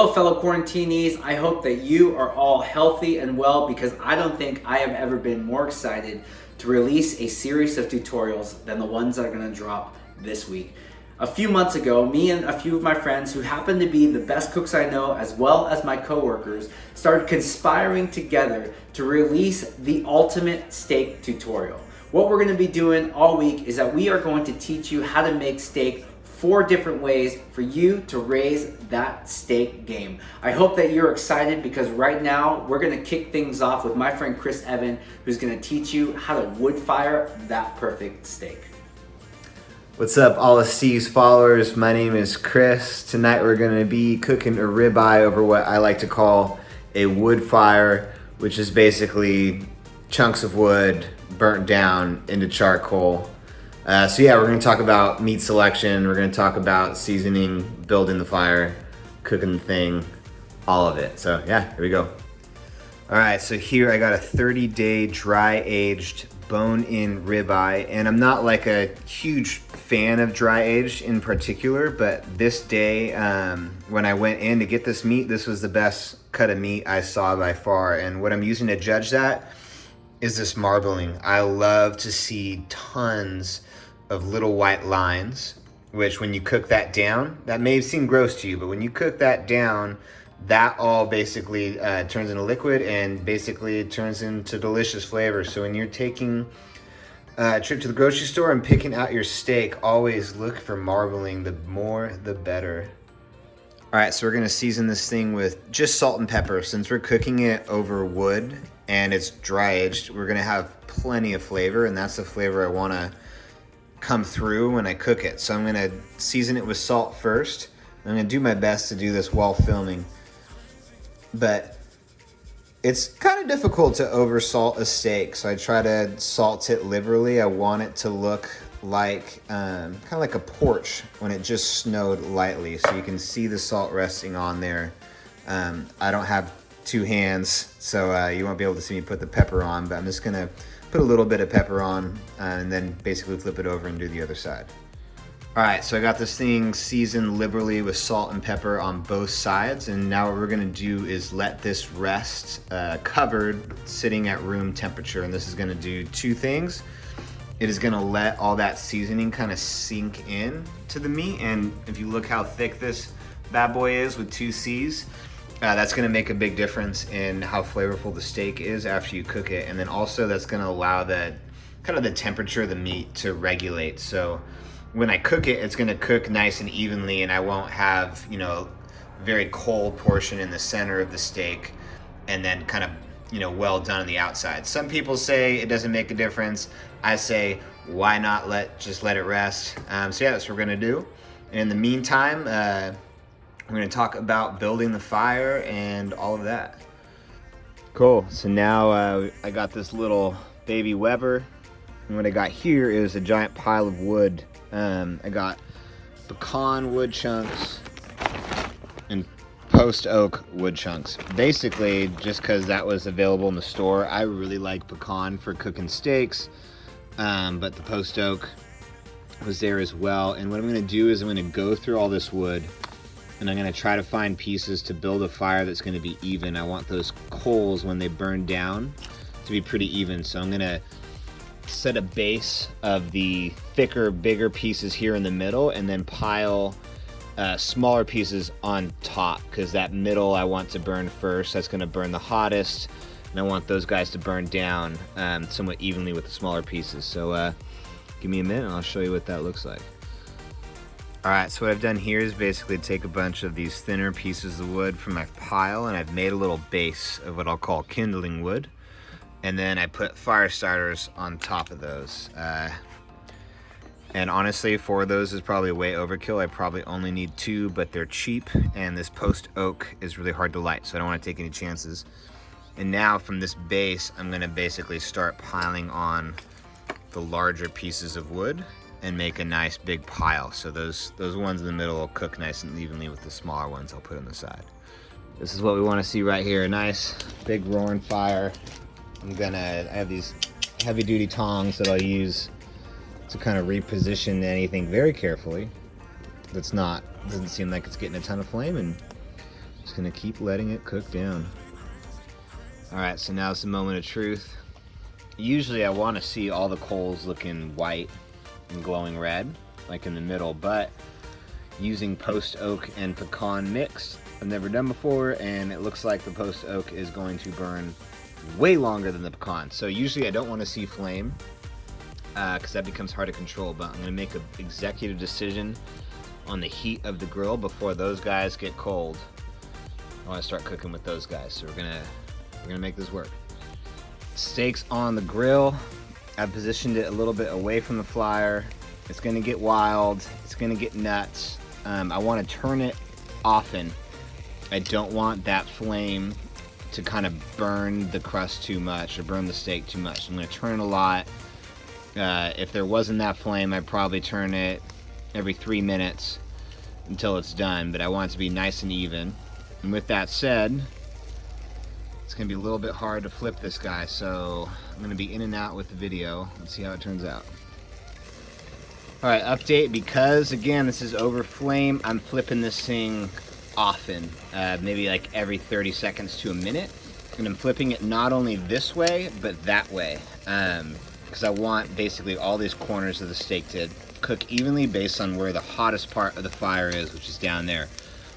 Hello fellow quarantinees, I hope that you are all healthy and well because I don't think I have ever been more excited to release a series of tutorials than the ones that are going to drop this week. A few months ago, me and a few of my friends who happen to be the best cooks I know as well as my coworkers started conspiring together to release the ultimate steak tutorial. What we're going to be doing all week is that we are going to teach you how to make steak 4 different ways for you to raise that steak game. I hope that you're excited because right now we're gonna kick things off with my friend Chris Evan, who's gonna teach you how to wood fire that perfect steak. What's up, all of Steve's followers? My name is Chris. Tonight we're gonna be cooking a ribeye over what I like to call a wood fire, which is basically chunks of wood burnt down into charcoal. So yeah, we're gonna talk about meat selection, we're gonna talk about seasoning, building the fire, cooking the thing, all of it. So yeah, here we go. All right, so here I got a 30-day dry aged bone-in ribeye, and I'm not like a huge fan of dry aged in particular, but this day, when I went in to get this meat, this was the best cut of meat I saw by far. And what I'm using to judge that is this marbling. I love to see tons of little white lines, which when you cook that down, that may seem gross to you, but when you cook that down, that all basically turns into liquid and basically turns into delicious flavor. So when you're taking a trip to the grocery store and picking out your steak, always look for marbling. The more, the better. All right, so we're gonna season this thing with just salt and pepper. Since we're cooking it over wood and it's dry aged, we're gonna have plenty of flavor, and that's the flavor I wanna come through when I cook it. So I'm gonna season it with salt first. I'm gonna do my best to do this while filming, but it's kind of difficult to over salt a steak. So I try to salt it liberally. I want it to look like kind of like a porch when it just snowed lightly. So you can see the salt resting on there. I don't have 2 hands, so you won't be able to see me put the pepper on, but I'm just gonna put a little bit of pepper on and then basically flip it over and do the other side. All right, so I got this thing seasoned liberally with salt and pepper on both sides, and now what we're gonna do is let this rest covered, sitting at room temperature, and this is gonna do 2 things. It is gonna let all that seasoning kind of sink in to the meat, and if you look how thick this bad boy is with 2 C's, that's gonna make a big difference in how flavorful the steak is after you cook it. And then also that's gonna allow the kind of the temperature of the meat to regulate. So when I cook it, it's gonna cook nice and evenly, and I won't have, you know, very cold portion in the center of the steak and then kind of, you know, well done on the outside. Some people say it doesn't make a difference. I say, why not just let it rest? So yeah, that's what we're gonna do. In the meantime, we're gonna talk about building the fire and all of that. Cool, so now I got this little baby Weber, and what I got here is a giant pile of wood. I got pecan wood chunks and post oak wood chunks. Basically, just because that was available in the store. I really like pecan for cooking steaks, but the post oak was there as well. And what I'm gonna do is I'm gonna go through all this wood, and I'm gonna try to find pieces to build a fire that's gonna be even. I want those coals, when they burn down, to be pretty even. So I'm gonna set a base of the thicker, bigger pieces here in the middle, and then pile smaller pieces on top, because that middle I want to burn first. That's gonna burn the hottest, and I want those guys to burn down somewhat evenly with the smaller pieces. So give me a minute and I'll show you what that looks like. All right, so what I've done here is basically take a bunch of these thinner pieces of wood from my pile, and I've made a little base of what I'll call kindling wood. And then I put fire starters on top of those. And honestly, 4 of those is probably way overkill. I probably only need 2, but they're cheap, and this post oak is really hard to light, so I don't want to take any chances. And now from this base, I'm gonna basically start piling on the larger pieces of wood and make a nice big pile. So those ones in the middle will cook nice and evenly with the smaller ones I'll put on the side. This is what we want to see right here. A nice big roaring fire. I have these heavy duty tongs that I'll use to kind of reposition anything very carefully. Doesn't seem like it's getting a ton of flame, and Just gonna keep letting it cook down. All right, so now it's the moment of truth. Usually I want to see all the coals looking white and glowing red, like in the middle, but using post oak and pecan mix, I've never done before, and it looks like the post oak is going to burn way longer than the pecan. So usually I don't want to see flame, because that becomes hard to control, but I'm gonna make an executive decision on the heat of the grill before those guys get cold. I want to start cooking with those guys, so we're gonna make this work. Steak's on the grill. I've positioned it a little bit away from the flyer. It's gonna get wild. It's gonna get nuts. I want to turn it often. I don't want that flame to kind of burn the crust too much or burn the steak too much. I'm gonna turn it a lot. If there wasn't that flame, I'd probably turn it every 3 minutes until it's done, but I want it to be nice and even. And with that said, it's gonna be a little bit hard to flip this guy, so I'm gonna be in and out with the video. Let's see how it turns out. All right, update, because again, this is over flame, I'm flipping this thing often, maybe like every 30 seconds to a minute. And I'm flipping it not only this way, but that way, because I want basically all these corners of the steak to cook evenly based on where the hottest part of the fire is, which is down there.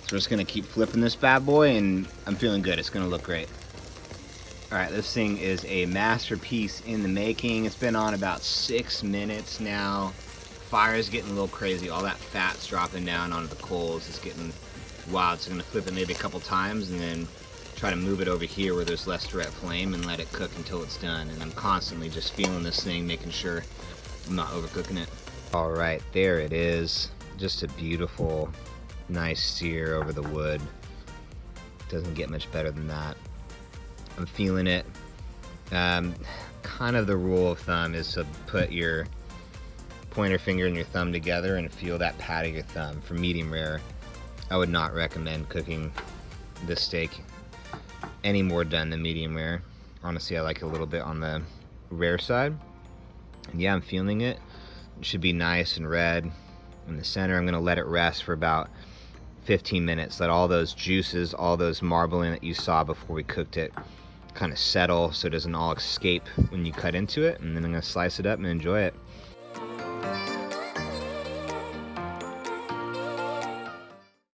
So we're just gonna keep flipping this bad boy, and I'm feeling good. It's gonna look great. All right, this thing is a masterpiece in the making. It's been on about 6 minutes now. Fire's getting a little crazy. All that fat's dropping down onto the coals. It's getting wild. So I'm gonna flip it maybe a couple times and then try to move it over here where there's less direct flame and let it cook until it's done. And I'm constantly just feeling this thing, making sure I'm not overcooking it. All right, there it is. Just a beautiful, nice sear over the wood. Doesn't get much better than that. I'm feeling it. Kind of the rule of thumb is to put your pointer finger and your thumb together and feel that pat of your thumb. For medium rare, I would not recommend cooking this steak any more done than medium rare. Honestly, I like it a little bit on the rare side. And yeah, I'm feeling it. It should be nice and red in the center. I'm gonna let it rest for about 15 minutes. Let all those juices, all those marbling that you saw before we cooked it, kind of settle so it doesn't all escape when you cut into it. And then I'm gonna slice it up and enjoy it.